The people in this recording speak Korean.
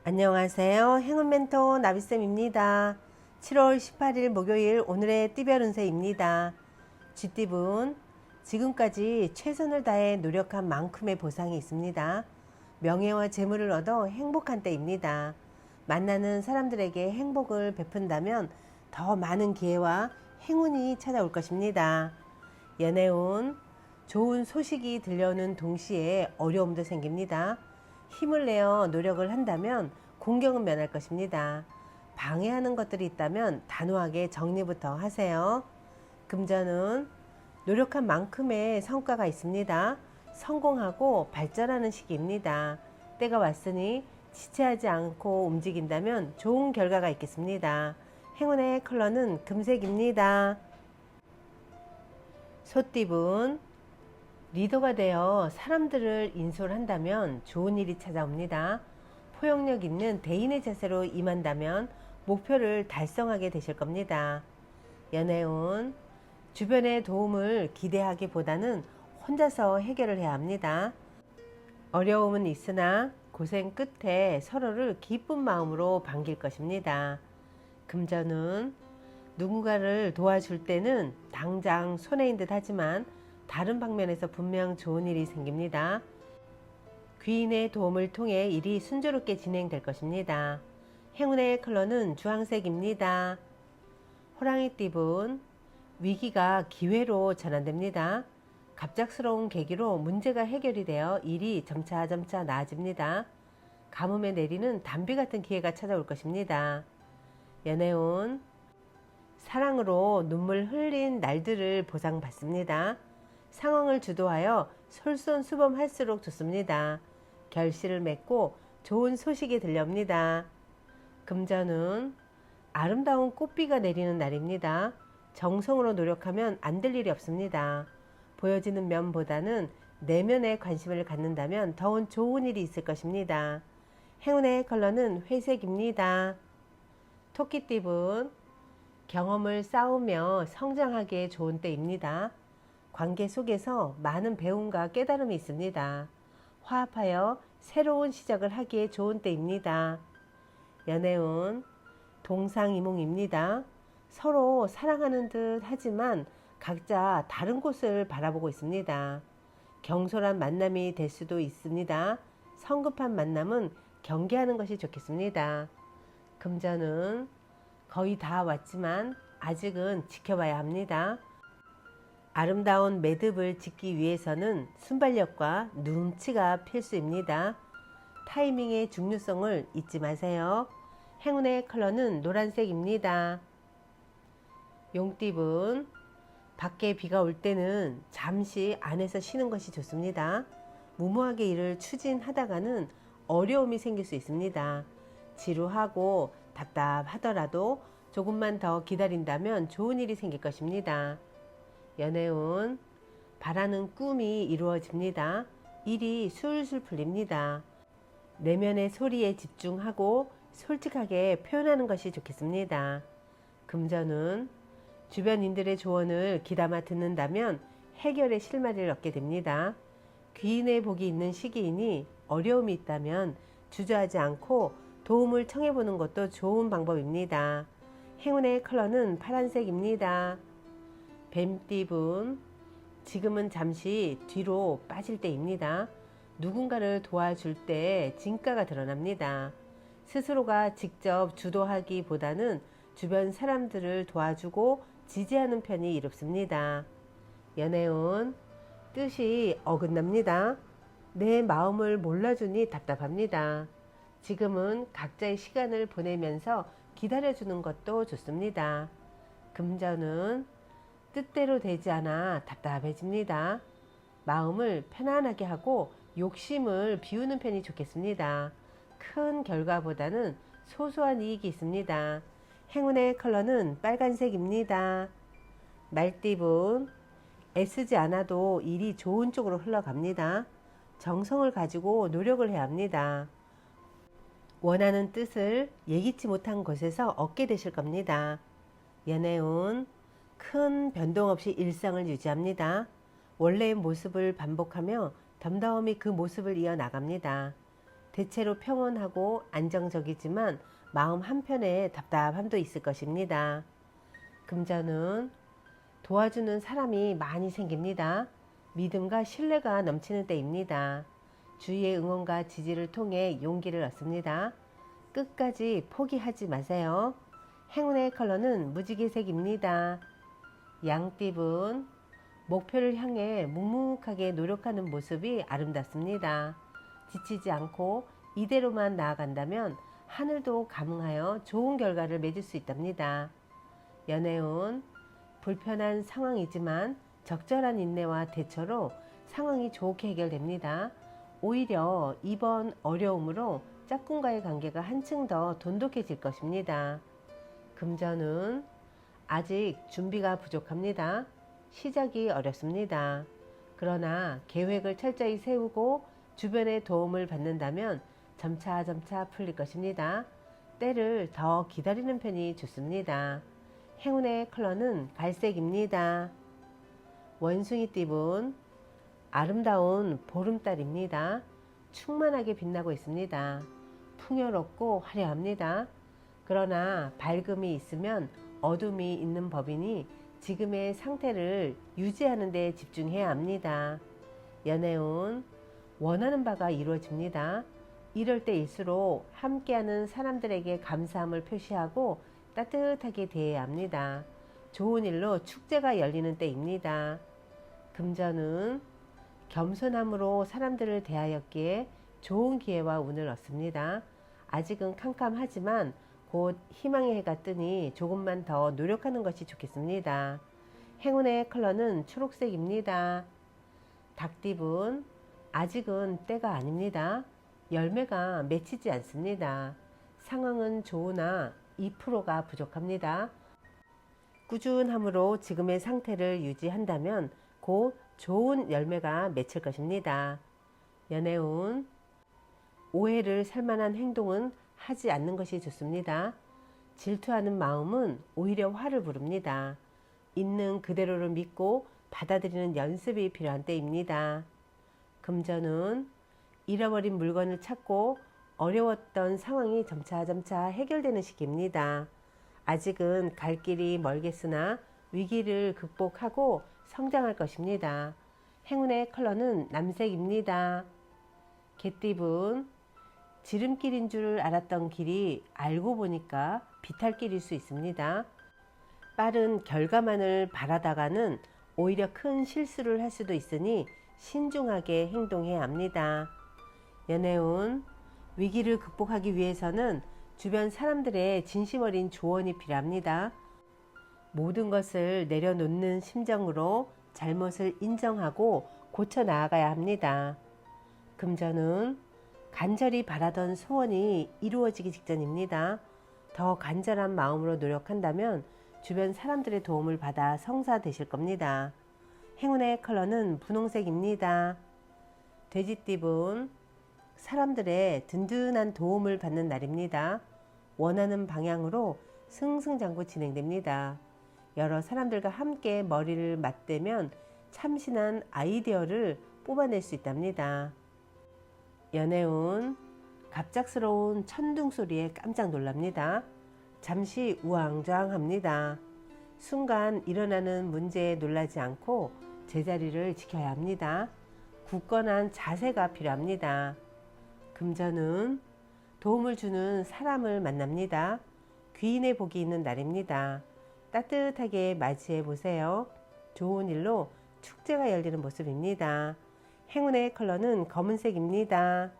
안녕하세요. 행운 멘토 나비쌤입니다. 7월 18일 목요일 오늘의 띠별 운세입니다. 쥐띠분, 지금까지 최선을 다해 노력한 만큼의 보상이 있습니다. 명예와 재물을 얻어 행복한 때입니다. 만나는 사람들에게 행복을 베푼다면 더 많은 기회와 행운이 찾아올 것입니다. 연애운, 좋은 소식이 들려오는 동시에 어려움도 생깁니다. 힘을 내어 노력을 한다면 공경은 면할 것입니다. 방해하는 것들이 있다면 단호하게 정리부터 하세요. 금전은 노력한 만큼의 성과가 있습니다. 성공하고 발전하는 시기입니다. 때가 왔으니 지체하지 않고 움직인다면 좋은 결과가 있겠습니다. 행운의 컬러는 금색입니다. 소띠분, 리더가 되어 사람들을 인솔한다면 좋은 일이 찾아옵니다. 포용력 있는 대인의 자세로 임한다면 목표를 달성하게 되실 겁니다. 연애운, 주변의 도움을 기대하기보다는 혼자서 해결을 해야 합니다. 어려움은 있으나 고생 끝에 서로를 기쁜 마음으로 반길 것입니다. 금전은 누군가를 도와줄 때는 당장 손해인 듯 하지만 다른 방면에서 분명 좋은 일이 생깁니다. 귀인의 도움을 통해 일이 순조롭게 진행될 것입니다. 행운의 컬러는 주황색입니다. 호랑이띠분, 위기가 기회로 전환됩니다. 갑작스러운 계기로 문제가 해결이 되어 일이 점차 나아집니다. 가뭄에 내리는 단비 같은 기회가 찾아올 것입니다. 연애운, 사랑으로 눈물 흘린 날들을 보상받습니다. 상황을 주도하여 솔선수범할수록 좋습니다. 결실을 맺고 좋은 소식이 들려옵니다. 금전은 아름다운 꽃비가 내리는 날입니다. 정성으로 노력하면 안 될 일이 없습니다. 보여지는 면보다는 내면에 관심을 갖는다면 더욱 좋은 일이 있을 것입니다. 행운의 컬러는 회색입니다. 토끼띠분, 경험을 쌓으며 성장하기에 좋은 때입니다. 관계 속에서 많은 배움과 깨달음이 있습니다. 화합하여 새로운 시작을 하기에 좋은 때입니다. 연애운, 동상이몽입니다. 서로 사랑하는 듯 하지만 각자 다른 곳을 바라보고 있습니다. 경솔한 만남이 될 수도 있습니다. 성급한 만남은 경계하는 것이 좋겠습니다. 금전은 거의 다 왔지만 아직은 지켜봐야 합니다. 아름다운 매듭을 짓기 위해서는 순발력과 눈치가 필수입니다. 타이밍의 중요성을 잊지 마세요. 행운의 컬러는 노란색입니다. 용띠분, 밖에 비가 올 때는 잠시 안에서 쉬는 것이 좋습니다. 무모하게 일을 추진하다가는 어려움이 생길 수 있습니다. 지루하고 답답하더라도 조금만 더 기다린다면 좋은 일이 생길 것입니다. 연애운, 바라는 꿈이 이루어집니다. 일이 술술 풀립니다. 내면의 소리에 집중하고 솔직하게 표현하는 것이 좋겠습니다. 금전은 주변인들의 조언을 귀담아 듣는다면 해결의 실마리를 얻게 됩니다. 귀인의 복이 있는 시기이니 어려움이 있다면 주저하지 않고 도움을 청해보는 것도 좋은 방법입니다. 행운의 컬러는 파란색입니다. 뱀띠분, 지금은 잠시 뒤로 빠질 때입니다. 누군가를 도와줄 때 진가가 드러납니다. 스스로가 직접 주도하기보다는 주변 사람들을 도와주고 지지하는 편이 이롭습니다. 연애운, 뜻이 어긋납니다. 내 마음을 몰라주니 답답합니다. 지금은 각자의 시간을 보내면서 기다려주는 것도 좋습니다. 금전은 뜻대로 되지 않아 답답해집니다. 마음을 편안하게 하고 욕심을 비우는 편이 좋겠습니다. 큰 결과보다는 소소한 이익이 있습니다. 행운의 컬러는 빨간색입니다. 말띠분, 애쓰지 않아도 일이 좋은 쪽으로 흘러갑니다. 정성을 가지고 노력을 해야 합니다. 원하는 뜻을 예기치 못한 곳에서 얻게 되실 겁니다. 연애운, 큰 변동 없이 일상을 유지합니다. 원래의 모습을 반복하며 덤덤히 그 모습을 이어나갑니다. 대체로 평온하고 안정적이지만 마음 한편에 답답함도 있을 것입니다. 금전은 도와주는 사람이 많이 생깁니다. 믿음과 신뢰가 넘치는 때입니다. 주위의 응원과 지지를 통해 용기를 얻습니다. 끝까지 포기하지 마세요. 행운의 컬러는 무지개색입니다. 양띠분, 목표를 향해 묵묵하게 노력하는 모습이 아름답습니다. 지치지 않고 이대로만 나아간다면 하늘도 감응하여 좋은 결과를 맺을 수 있답니다. 연애운, 불편한 상황이지만 적절한 인내와 대처로 상황이 좋게 해결됩니다. 오히려 이번 어려움으로 짝꿍과의 관계가 한층 더 돈독해질 것입니다. 금전은 아직 준비가 부족합니다. 시작이 어렵습니다. 그러나 계획을 철저히 세우고 주변의 도움을 받는다면 점차점차 풀릴 것입니다. 때를 더 기다리는 편이 좋습니다. 행운의 컬러는 갈색입니다. 원숭이띠분, 아름다운 보름달입니다. 충만하게 빛나고 있습니다. 풍요롭고 화려합니다. 그러나 밝음이 있으면 어둠이 있는 법이니 지금의 상태를 유지하는 데 집중해야 합니다. 연애운, 원하는 바가 이루어집니다. 이럴 때일수록 함께하는 사람들에게 감사함을 표시하고 따뜻하게 대해야 합니다. 좋은 일로 축제가 열리는 때입니다. 금전은 겸손함으로 사람들을 대하였기에 좋은 기회와 운을 얻습니다. 아직은 캄캄하지만 곧 희망의 해가 뜨니 조금만 더 노력하는 것이 좋겠습니다. 행운의 컬러는 초록색입니다. 닭띠분, 아직은 때가 아닙니다. 열매가 맺히지 않습니다. 상황은 좋으나 2%가 부족합니다. 꾸준함으로 지금의 상태를 유지한다면 곧 좋은 열매가 맺힐 것입니다. 연애운, 오해를 살만한 행동은 하지 않는 것이 좋습니다. 질투하는 마음은 오히려 화를 부릅니다. 있는 그대로를 믿고 받아들이는 연습이 필요한 때입니다. 금전은 잃어버린 물건을 찾고 어려웠던 상황이 점차점차 해결되는 시기입니다. 아직은 갈 길이 멀겠으나 위기를 극복하고 성장할 것입니다. 행운의 컬러는 남색입니다. 개띠분, 지름길인 줄 알았던 길이 알고 보니까 비탈길일 수 있습니다. 빠른 결과만을 바라다가는 오히려 큰 실수를 할 수도 있으니 신중하게 행동해야 합니다. 연애운, 위기를 극복하기 위해서는 주변 사람들의 진심 어린 조언이 필요합니다. 모든 것을 내려놓는 심정으로 잘못을 인정하고 고쳐 나아가야 합니다. 금전은 간절히 바라던 소원이 이루어지기 직전입니다. 더 간절한 마음으로 노력한다면 주변 사람들의 도움을 받아 성사되실 겁니다. 행운의 컬러는 분홍색입니다. 돼지띠분, 사람들의 든든한 도움을 받는 날입니다. 원하는 방향으로 승승장구 진행됩니다. 여러 사람들과 함께 머리를 맞대면 참신한 아이디어를 뽑아낼 수 있답니다. 연애운, 갑작스러운 천둥 소리에 깜짝 놀랍니다. 잠시 우왕좌왕합니다. 순간 일어나는 문제에 놀라지 않고 제자리를 지켜야 합니다. 굳건한 자세가 필요합니다. 금전은 도움을 주는 사람을 만납니다. 귀인의 복이 있는 날입니다. 따뜻하게 맞이해 보세요. 좋은 일로 축제가 열리는 모습입니다. 행운의 컬러는 검은색입니다.